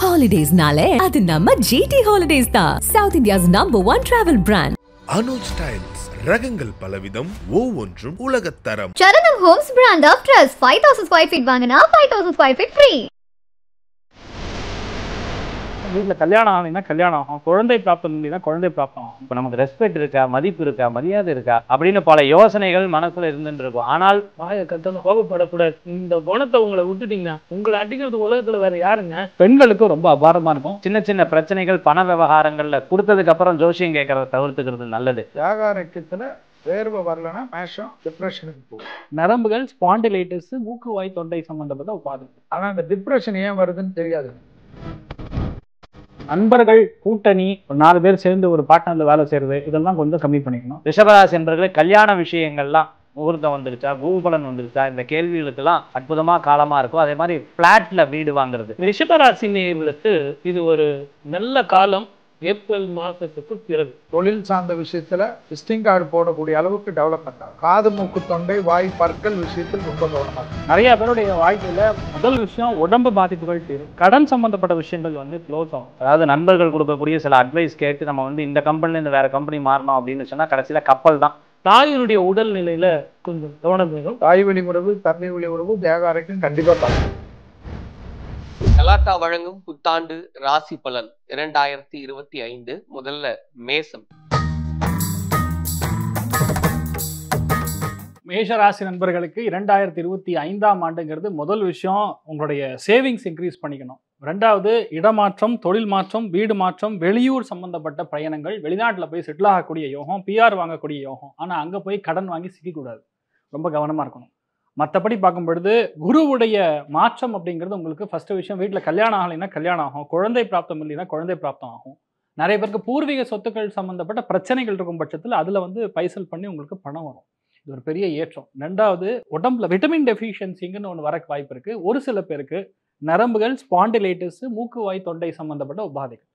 Holidays-nale, adu namma GT Holidays da. South India's #1 travel brand. Anuj styles ரகங்கள் பலவிதம் ஒவ்வொன்றும் உலகத்தரம். Charanam Homes brand of trust 5000 square feet வாங்குனா 5000 square feet free. வீட்டில் கல்யாணம் ஆனீங்கன்னா கல்யாணம் ஆகும், குழந்தை பிராப்தம் இல்லைன்னா குழந்தை பிராப்தம் ஆகும். இப்போ நமக்கு ரெஸ்பெக்ட் இருக்கா, மதிப்பு இருக்கா, மரியாதை இருக்கா அப்படின்னு பல யோசனைகள் மனசுல இருந்துட்டு இருக்கும். ஆனால் வாயை கத்தணும், கோபப்படக்கூடாது. இந்த குணத்தை உங்களை விட்டுட்டீங்கன்னா உங்களை அடிக்கிறது உலகத்துல வேற யாருங்க? பெண்களுக்கு ரொம்ப அபாரமா இருக்கும். சின்ன சின்ன பிரச்சனைகள் பண விவகாரங்கள்ல கொடுத்ததுக்கு அப்புறம் ஜோசியம் கேட்கறத தவிர்த்துக்கிறது நல்லது. வியாகாரத்துல வேர்வை வரலன்னா மேஷம் டிப்ரெஷனுக்கு போகும். நரம்புகள் ஸ்பாண்டிலைட்டிஸ், மூக்கு வாய் தொண்டை சம்பந்தப்பட்ட உபாதை. ஆனா அந்த டிப்ரெஷன் ஏன் வருதுன்னு தெரியாது. நண்பர்கள் கூட்டணி, ஒரு 4 பேர் சேர்ந்து ஒரு பார்ட்னர்ல வேலை செய்யறது, இதெல்லாம் கொஞ்சம் கம்மி பண்ணிக்கணும். ரிஷபராசி என்பவர்களே, கல்யாண விஷயங்கள்லாம் முகூர்த்தம் வந்துருச்சா, குருபலன் வந்துருச்சா, இந்த கேள்விகளுக்கெல்லாம் அற்புதமா காலமா இருக்கும். அதே மாதிரி பிளாட்ல வீடு வாங்குறது. ரிஷபராசி நேயர்களுக்கு இது ஒரு நல்ல காலம். ஏப்ரல் மாசத்துக்கு பிறகு தொழில் சார்ந்த விஷயத்துல விசிட்டிங் கார்டு போடக்கூடிய அளவுக்கு டெவலப்மெண்ட் ஆகும். காது மூக்கு தொண்டை வாய் பற்கள் விஷயத்தில் ரொம்ப கவனமா இருக்கும். நிறைய பேருடைய வாழ்க்கையில முதல் விஷயம் உடம்பு பாதிப்புகள் தீரும். கடன் சம்பந்தப்பட்ட விஷயங்கள் க்ளோஸ் ஆகும். அதாவது நண்பர்கள் கொடுக்கக்கூடிய சில அட்வைஸ் கேட்டு நம்ம இந்த கம்பெனில இருந்து வேற கம்பெனி மாறணும் அப்படின்னு சொன்னா கடைசியில கப்பல் தான். தாயினுடைய உடல் நிலையில கொஞ்சம் கவனம் வேணும். தாய் வழி உறவு, தன்மை வழி உறவு வியாகாரக்கும் கண்டிப்பா பார்க்கணும். கலாட்டா வழங்கும் புத்தாண்டு ராசி பலன் 2025. முதல்ல மேசம். மேஷராசி நண்பர்களுக்கு 2025ஆம் ஆண்டுங்கிறது முதல் விஷயம், உங்களுடைய சேவிங்ஸ் இன்க்ரீஸ் பண்ணிக்கணும். ரெண்டாவது, இடமாற்றம், தொழில் மாற்றம், வீடு மாற்றம், வெளியூர் சம்பந்தப்பட்ட பயணங்கள், வெளிநாட்டில் போய் செட்டில் ஆகக்கூடிய யோகம், பிஆர் வாங்கக்கூடிய யோகம். ஆனால் அங்கே போய் கடன் வாங்கி சிக்கக்கூடாது, ரொம்ப கவனமாக இருக்கணும். மற்றபடி பார்க்கும் பொழுது குருவுடைய மாற்றம் அப்படிங்கிறது உங்களுக்கு ஃபஸ்ட்டு விஷயம். வீட்டில் கல்யாணம் ஆகலைன்னா கல்யாணம் ஆகும், குழந்தை பிராப்தம் இல்லைன்னா குழந்தை பிராப்தம் ஆகும். நிறைய பேருக்கு பூர்வீக சொத்துக்கள் சம்மந்தப்பட்ட பிரச்சனைகள் இருக்கும் பட்சத்தில் அதில் பைசல் பண்ணி உங்களுக்கு பணம் வரும். இது ஒரு பெரிய ஏற்றம். ரெண்டாவது, உடம்புல விட்டமின் டெஃபிஷியன்சிங்கன்னு ஒன்று வரக்கு வாய்ப்பு இருக்குது. ஒரு சில பேருக்கு நரம்புகள், ஸ்பாண்டிலைட்டிஸ், மூக்கு வாய் தொண்டை சம்மந்தப்பட்ட உபாதைகள்.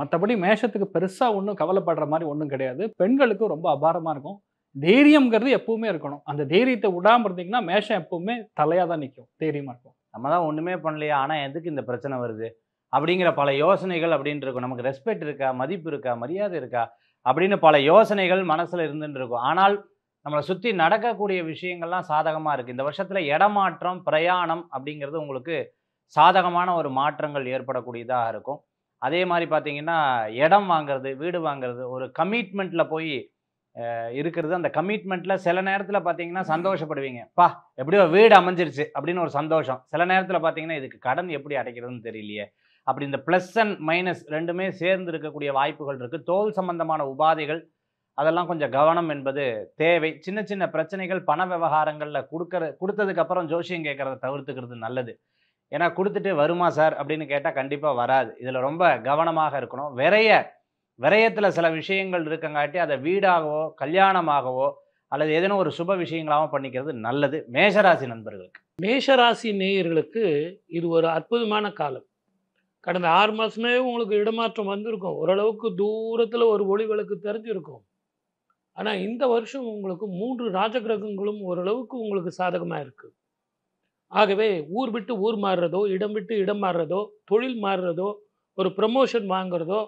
மற்றபடி மேஷத்துக்கு பெருசாக ஒன்றும் கவலைப்படுற மாதிரி ஒன்றும் கிடையாது. பெண்களுக்கு ரொம்ப அபாரமாக இருக்கும். தைரியம்ங்கிறது எப்பவுமே இருக்கணும். அந்த தைரியத்தை விடாமல் இருந்தீங்கன்னா மேஷம் எப்பவுமே தலையாக தான் நிற்கும், தைரியமாக இருக்கும். நம்ம தான் ஒன்றுமே பண்ணலையா, ஆனால் எதுக்கு இந்த பிரச்சனை வருது அப்படிங்கிற பல யோசனைகள் அப்படின்ட்டு இருக்கும். நமக்கு ரெஸ்பெக்ட் இருக்கா, மதிப்பு இருக்கா, மரியாதை இருக்கா அப்படின்னு பல யோசனைகள் மனசில் இருந்துட்டு இருக்கும். ஆனால் நம்மளை சுற்றி நடக்கக்கூடிய விஷயங்கள்லாம் சாதகமாக இருக்குது. இந்த வருஷத்தில் இடமாற்றம், பிரயாணம் அப்படிங்கிறது உங்களுக்கு சாதகமான ஒரு மாற்றங்கள் ஏற்படக்கூடியதாக இருக்கும். அதே மாதிரி பார்த்தீங்கன்னா இடம் வாங்கிறது, வீடு வாங்கிறது, ஒரு கமிட்மெண்ட்டில் போய் இருக்கிறது. அந்த கமிட்மெண்ட்டில் சில நேரத்தில் பார்த்தீங்கன்னா சந்தோஷப்படுவீங்க, பா எப்படியோ வீடு அமைஞ்சிருச்சு அப்படின்னு ஒரு சந்தோஷம். சில நேரத்தில் பார்த்தீங்கன்னா இதுக்கு கடன் எப்படி அடைக்கிறதுன்னு தெரியலையே அப்படி. இந்த ப்ளஸ் அண்ட் மைனஸ் ரெண்டுமே சேர்ந்து இருக்கக்கூடிய வாய்ப்புகள் இருக்குது. தோல் சம்பந்தமான உபாதைகள், அதெல்லாம் கொஞ்சம் கவனம் என்பது தேவை. சின்ன சின்ன பிரச்சனைகள் பண விவகாரங்களில் கொடுத்ததுக்கப்புறம் ஜோசியம் கேட்குறத தவிர்த்துக்கிறது நல்லது. ஏன்னா கொடுத்துட்டு வருமா சார் அப்படின்னு கேட்டால் கண்டிப்பாக வராது. இதில் ரொம்ப கவனமாக இருக்கணும். விரயத்தில் சில விஷயங்கள் இருக்கங்காட்டி அதை வீடாகவோ கல்யாணமாகவோ அல்லது ஏதேனும் ஒரு சுப விஷயங்களாகவும் பண்ணிக்கிறது நல்லது மேஷராசி நண்பர்களுக்கு. மேஷராசி நேயர்களுக்கு இது ஒரு அற்புதமான காலம். கடந்த 6 மாசமே உங்களுக்கு இடமாற்றம் வந்திருக்கும். ஓரளவுக்கு தூரத்தில் ஒரு ஒளி விளக்கு தெரிஞ்சிருக்கும். ஆனால் இந்த வருஷம் உங்களுக்கு 3 ராஜகிரகங்களும் ஓரளவுக்கு உங்களுக்கு சாதகமாக இருக்குது. ஆகவே ஊர் விட்டு ஊர் மாறுறதோ, இடம் விட்டு இடம் மாறுறதோ, தொழில் மாறுறதோ, ஒரு ப்ரமோஷன் வாங்குறதோ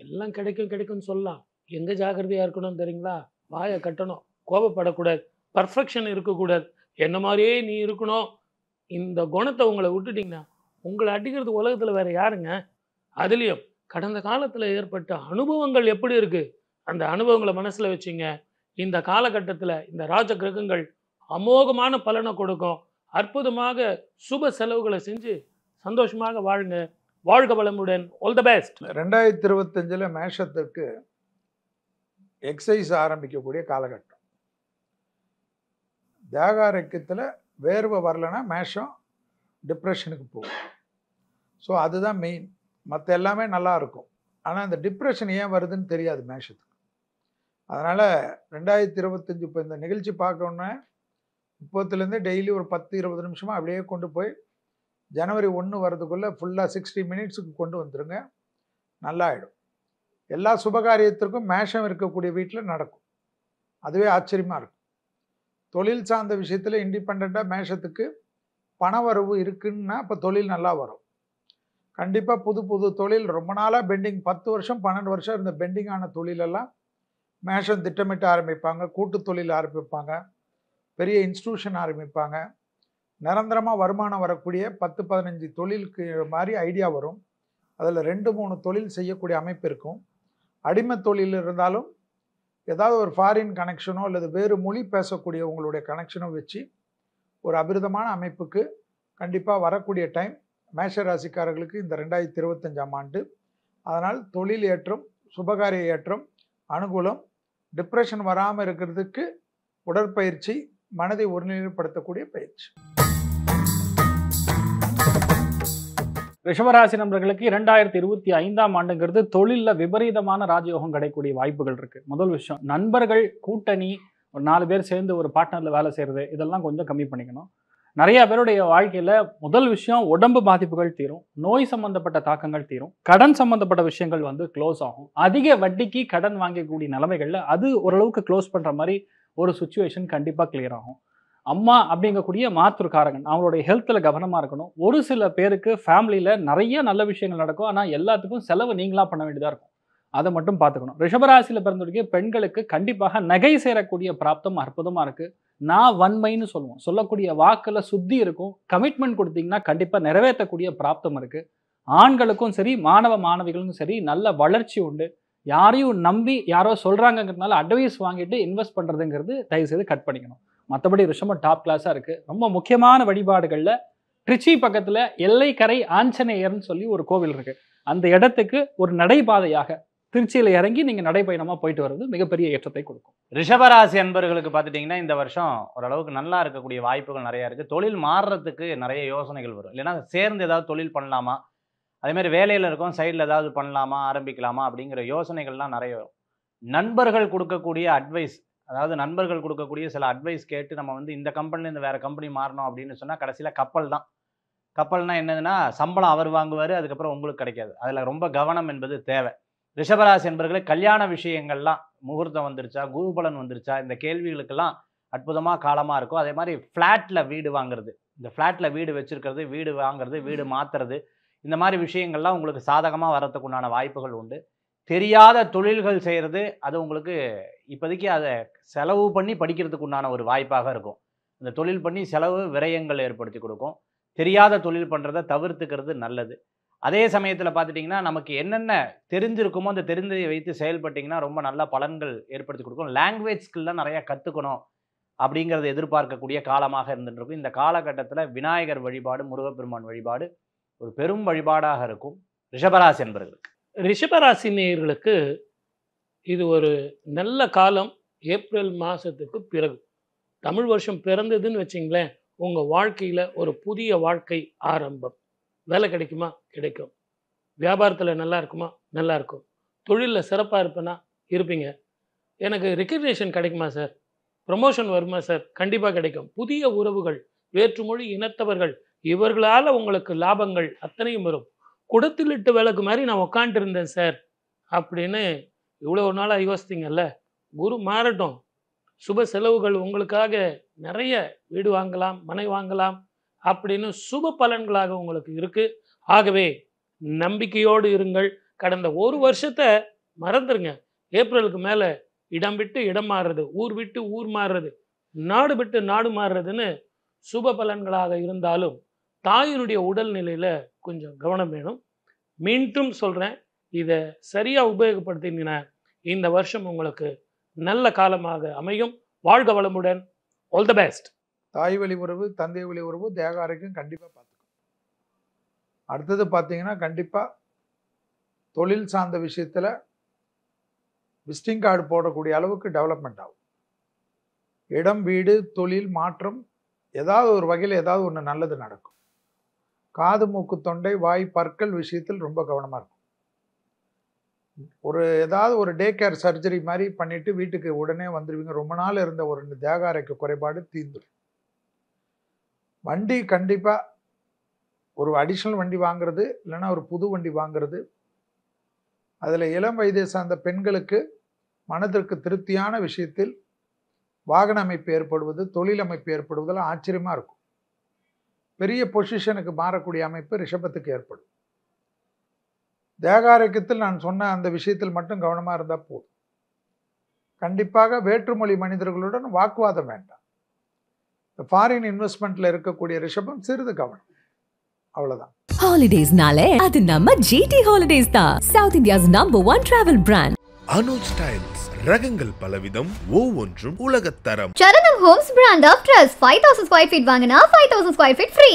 எல்லாம் கிடைக்கும்னு சொல்லலாம். எங்கே ஜாக்கிரதையாக இருக்கணும்னு தெரியுங்களா? வாயை கட்டணும், கோபப்படக்கூடாது, பர்ஃபெக்ஷன் இருக்கக்கூடாது, என்ன மாதிரியே நீ இருக்கணும். இந்த குணத்தை உங்களை விட்டுட்டிங்கன்னா உங்களை அடிக்கிறது உலகத்தில் வேறு யாருங்க? அதுலேயும் கடந்த காலத்தில் ஏற்பட்ட அனுபவங்கள் எப்படி இருக்குது, அந்த அனுபவங்களை மனசில் வச்சுங்க. இந்த காலகட்டத்தில் இந்த ராஜ கிரகங்கள் அமோகமான பலனை கொடுக்கும். அற்புதமாக சுப செலவுகளை செஞ்சு சந்தோஷமாக வாழுங்க. வாழ்க வளமுடன். All the best. 2025 மேஷத்திற்கு எக்ஸசைஸ் ஆரம்பிக்கக்கூடிய காலகட்டம். தியாகாரக்கத்தில் வேர்வை வரலன்னா மேஷம் டிப்ரெஷனுக்கு போகும். ஸோ அதுதான் மெயின். மற்ற எல்லாமே நல்லா இருக்கும். ஆனால் அந்த டிப்ரெஷன் ஏன் வருதுன்னு தெரியாது மேஷத்துக்கு. அதனால் 2025 இப்போ இந்த நிகழ்ச்சி பார்க்கணுன்னா இப்போத்துலேருந்து டெய்லி ஒரு 10-20 நிமிஷமாக அப்படியே கொண்டு போய் ஜனவரி 1 வரதுக்குள்ளே ஃபுல்லாக 60 மினிட்ஸுக்கு கொண்டு வந்துடுங்க, நல்லாயிடும். எல்லா சுபகாரியத்திற்கும் மேஷம் இருக்கக்கூடிய வீட்டில் நடக்கும். அதுவே ஆச்சரியமாக இருக்கும். தொழில் சார்ந்த விஷயத்தில் இண்டிபெண்ட்டாக மேஷத்துக்கு பண வரவு இருக்குன்னா அப்போ தொழில் நல்லா வரும். கண்டிப்பாக புது புது தொழில் ரொம்ப நாளாக பெண்டிங் 10 வருஷம் 12 வருஷம் இருந்த பெண்டிங்கான தொழிலெல்லாம் மேஷம் திட்டமிட்டு ஆரம்பிப்பாங்க, கூட்டு தொழில் ஆரம்பிப்பாங்க, பெரிய இன்ஸ்டியூஷன் ஆரம்பிப்பாங்க. நிரந்தரமாக வருமானம் வரக்கூடிய 10-15 தொழிலுக்கு மாதிரி ஐடியா வரும். அதில் 2-3 தொழில் செய்யக்கூடிய அமைப்பு இருக்கும். அடிமை தொழில் இருந்தாலும் ஏதாவது ஒரு ஃபாரின் கனெக்ஷனோ அல்லது வேறு மொழி பேசக்கூடிய உங்களுடைய கனெக்ஷனோ வச்சு ஒரு அபிரிதமான அமைப்புக்கு கண்டிப்பாக வரக்கூடிய டைம் மேஷ ராசிக்காரர்களுக்கு இந்த 2025ஆம் ஆண்டு. அதனால் தொழில் ஏற்றம், சுபகாரிய ஏற்றம், அனுகூலம், டிப்ரெஷன் வராமல் இருக்கிறதுக்கு உடற்பயிற்சி, மனதை ஒருநிலைப்படுத்தக்கூடிய பயிற்சி. ரிஷபராசி நண்பர்களுக்கு 2025ஆம் ஆண்டுங்கிறது தொழிலில் விபரீதமான ராஜயோகம் கிடைக்கக்கூடிய வாய்ப்புகள் இருக்கு. முதல் விஷயம், நண்பர்கள் கூட்டணி, ஒரு 4 பேர் சேர்ந்து ஒரு பார்ட்னர்ல வேலை செய்யறது, இதெல்லாம் கொஞ்சம் கம்மி பண்ணிக்கணும். நிறைய பேருடைய வாழ்க்கையில முதல் விஷயம், உடம்பு பாதிப்புகள் தீரும், நோய் சம்பந்தப்பட்ட தாக்கங்கள் தீரும், கடன் சம்பந்தப்பட்ட விஷயங்கள் க்ளோஸ் ஆகும். அதிக வட்டிக்கு கடன் வாங்கக்கூடிய நிலைமைகள்ல அது ஓரளவுக்கு க்ளோஸ் பண்ற மாதிரி ஒரு சுச்சுவேஷன் கண்டிப்பா கிளியர் ஆகும். அம்மா அப்படிங்கக்கூடிய மாற்றுக்காரகன், அவங்களுடைய ஹெல்த்தில் கவனமாக இருக்கணும். ஒரு சில பேருக்கு ஃபேமிலியில் நிறைய நல்ல விஷயங்கள் நடக்கும், ஆனால் எல்லாத்துக்கும் செலவு நீங்களாக பண்ண வேண்டியதாக இருக்கும். அதை மட்டும் பார்த்துக்கணும். ரிஷபராசியில் பிறந்தவருக்கு பெண்களுக்கு கண்டிப்பாக நகை சேரக்கூடிய பிராப்தம் அற்புதமாக இருக்குது. நான் வன்மைன்னு சொல்லுவோம், சொல்லக்கூடிய வாக்கில் சுத்தி இருக்கும். கமிட்மெண்ட் கொடுத்தீங்கன்னா கண்டிப்பாக நிறைவேற்றக்கூடிய பிராப்தம் இருக்குது. ஆண்களுக்கும் சரி, மாணவ மாணவிகளுக்கும் சரி, நல்ல வளர்ச்சி உண்டு. யாரையும் நம்பி யாரோ சொல்கிறாங்கங்கிறதுனால அட்வைஸ் வாங்கிட்டு இன்வெஸ்ட் பண்ணுறதுங்கிறது தயவுசெய்து கட் பண்ணிக்கணும். மற்றபடி ரிஷபம் டாப் கிளாஸாக இருக்குது. ரொம்ப முக்கியமான வழிபாடுகளில் திருச்சி பக்கத்தில் எல்லைக்கரை ஆஞ்சநேயர்னு சொல்லி ஒரு கோவில் இருக்குது. அந்த இடத்துக்கு ஒரு நடைபாதையாக திருச்சியில் இறங்கி நீங்கள் நடைபயணமாக போயிட்டு வர்றது மிகப்பெரிய ஏற்றத்தை கொடுக்கும். ரிஷபராசி அன்பர்களுக்கு பார்த்துட்டிங்கன்னா இந்த வருஷம் ஓரளவுக்கு நல்லா இருக்கக்கூடிய வாய்ப்புகள் நிறையா இருக்குது. தொழில் மாறுறதுக்கு நிறைய யோசனைகள் வரும். இல்லைன்னா சேர்ந்து ஏதாவது தொழில் பண்ணலாமா, அதேமாதிரி வேலையில் இருக்கும் சைடில் ஏதாவது பண்ணலாமா, ஆரம்பிக்கலாமா அப்படிங்கிற யோசனைகள்லாம் நிறைய வரும். நண்பர்கள் கொடுக்கக்கூடிய அட்வைஸ், அதாவது நண்பர்கள் கொடுக்கக்கூடிய சில அட்வைஸ் கேட்டு நம்ம இந்த கம்பெனிலேருந்து வேறு கம்பெனி மாறணும் அப்படின்னு சொன்னால் கடைசியில் கப்பல் தான். கப்பல்னால் என்னதுன்னா, சம்பளம் அவர் வாங்குவார், அதுக்கப்புறம் உங்களுக்கு கிடைக்காது. அதில் ரொம்ப கவனம் என்பது தேவை. ரிஷபராசி என்பவர்களுக்கு கல்யாண விஷயங்கள்லாம் முகூர்த்தம் வந்துருச்சா, குருபலன் வந்துருச்சா, இந்த கேள்விகளுக்கெல்லாம் அற்புதமாக காலமாக இருக்கும். அதே மாதிரி ஃப்ளாட்டில் வீடு வாங்குறது, இந்த ஃப்ளாட்டில் வீடு வச்சுருக்கிறது, வீடு வாங்குறது, வீடு மாற்றுறது, இந்த மாதிரி விஷயங்கள்லாம் உங்களுக்கு சாதகமாக வரத்துக்கு உண்டான வாய்ப்புகள் உண்டு. தெரியாத தொழில்கள் செய்கிறது, அது உங்களுக்கு இப்போதைக்கு அதை செலவு பண்ணி படிக்கிறதுக்கு உண்டான ஒரு வாய்ப்பாக இருக்கும். இந்த தொழில் பண்ணி செலவு விரயங்கள் ஏற்படுத்தி கொடுக்கும். தெரியாத தொழில் பண்ணுறதை தவிர்த்துக்கிறது நல்லது. அதே சமயத்தில் பார்த்துட்டிங்கன்னா, நமக்கு என்னென்ன தெரிஞ்சிருக்குமோ அந்த தெரிந்ததை வைத்து செயல்பட்டிங்கன்னா ரொம்ப நல்ல பலன்கள் ஏற்படுத்தி கொடுக்கும். லாங்குவேஜ் ஸ்கில்லாம் நிறையா கற்றுக்கணும் அப்படிங்கிறத எதிர்பார்க்கக்கூடிய காலமாக இருந்துருக்கும். இந்த காலகட்டத்தில் விநாயகர் வழிபாடு, முருகப்பெருமான் வழிபாடு ஒரு பெரும் வழிபாடாக இருக்கும் ரிஷபராசி என்பவர்களுக்கு. ரிஷபராசி நேயர்களுக்கு இது ஒரு நல்ல காலம். ஏப்ரல் மாதத்துக்கு பிறகு தமிழ் வருஷம் பிறந்ததுன்னு வச்சிங்களேன், உங்கள் வாழ்க்கையில் ஒரு புதிய வாழ்க்கை ஆரம்பம். வேலை கிடைக்குமா? கிடைக்கும். வியாபாரத்தில் நல்லா இருக்குமா? நல்லா இருக்கும். தொழிலில் சிறப்பாக இருப்பேனா? இருப்பீங்க. எனக்கு ரெகக்னேஷன் கிடைக்குமா சார்? ப்ரமோஷன் வருமா சார்? கண்டிப்பாக கிடைக்கும். புதிய உறவுகள், வேற்றுமொழி இனத்தவர்கள், இவர்களால் உங்களுக்கு லாபங்கள் அத்தனையும் வரும். குடத்திலிட்டு விளக்கு மாதிரி நான் உக்காண்ட்டு இருந்தேன் சார் அப்படின்னு இவ்வளோ நாளாக யோசித்தீங்கல்ல, குரு மாறட்டும். சுப செலவுகள் உங்களுக்காக நிறைய, வீடு வாங்கலாம், மனை வாங்கலாம் அப்படின்னு சுப பலன்களாக உங்களுக்கு இருக்குது. ஆகவே நம்பிக்கையோடு இருங்கள். கடந்த ஒரு வருஷத்தை மறந்துடுங்க. ஏப்ரலுக்கு மேலே இடம் விட்டு இடம் மாறுறது, ஊர் விட்டு ஊர் மாறுறது, நாடு விட்டு நாடு மாறுறதுன்னு சுப பலன்களாக இருந்தாலும் தாயினுடைய உடல்நிலையில் கொஞ்சம் கவனம் வேணும். மீண்டும் சொல்கிறேன், இதை சரியாக உபயோகப்படுத்தினீங்கன்னா இந்த வருஷம் உங்களுக்கு நல்ல காலமாக அமையும். வாழ்க வளமுடன். All the best. தாய் வழி உறவு, தந்தை வழி உறவு, தேக ஆரோக்கியம் கண்டிப்பாக பார்த்துக்கணும். அடுத்தது பார்த்தீங்கன்னா, கண்டிப்பாக தொழில் சார்ந்த விஷயத்தில் விசிட்டிங் கார்டு போடக்கூடிய அளவுக்கு டெவலப்மெண்ட் ஆகும். இடம், வீடு, தொழில் மாற்றம், ஏதாவது ஒரு வகையில் ஏதாவது ஒன்று நல்லது நடக்கும். காது, மூக்கு, தொண்டை, வாய், பற்கள் விஷயத்தில் ரொம்ப கவனமாக இருக்கும். ஏதாவது ஒரு டே கேர் சர்ஜரி மாதிரி பண்ணிவிட்டு வீட்டுக்கு உடனே வந்துடுவீங்க. ரொம்ப நாள் இருந்த ஒரு தேக ஆரோக்கிய குறைபாடு தீர்ந்துடும். வண்டி கண்டிப்பாக ஒரு அடிஷ்னல் வண்டி வாங்குறது, இல்லைன்னா ஒரு புது வண்டி வாங்குறது, அதில் இளம் வயதை சார்ந்த பெண்களுக்கு மனதிற்கு திருப்தியான விஷயத்தில் வாகன அமைப்பு ஏற்படுவது, தொழில் அமைப்பு ஏற்படுவதெல்லாம் ஆச்சரியமாக இருக்கும். பெரிய பொசிஷனுக்கு மாறக்கூடிய அமைப்பு ரிஷபத்துக்கு ஏற்படும். தேகாரோக்கியத்தில் நான் சொன்ன அந்த விஷயத்தில் மட்டும் கவனமாக இருந்தால் போதும். கண்டிப்பாக வேற்றுமொழி மனிதர்களுடன் வாக்குவாதம் வேண்டாம். இந்த ஃபாரின் இன்வெஸ்ட்மெண்ட்டில் இருக்கக்கூடிய ரிஷபம் சிறிது கவனம், அவ்வளோதான். ஹாலிடேஸ்னாலே அது நம்ம ஜிடி ஹாலிடேஸ் தான். South India's #1 travel brand. Anuj styles ரகங்கள் பலவிதம், ஒவ்வொன்றும் உலகத்தரம். Saranam homes brand of trust 5000 square feet வாங்கினா 5000 ஸ்கொயர் ஃபீட் ஃப்ரீ.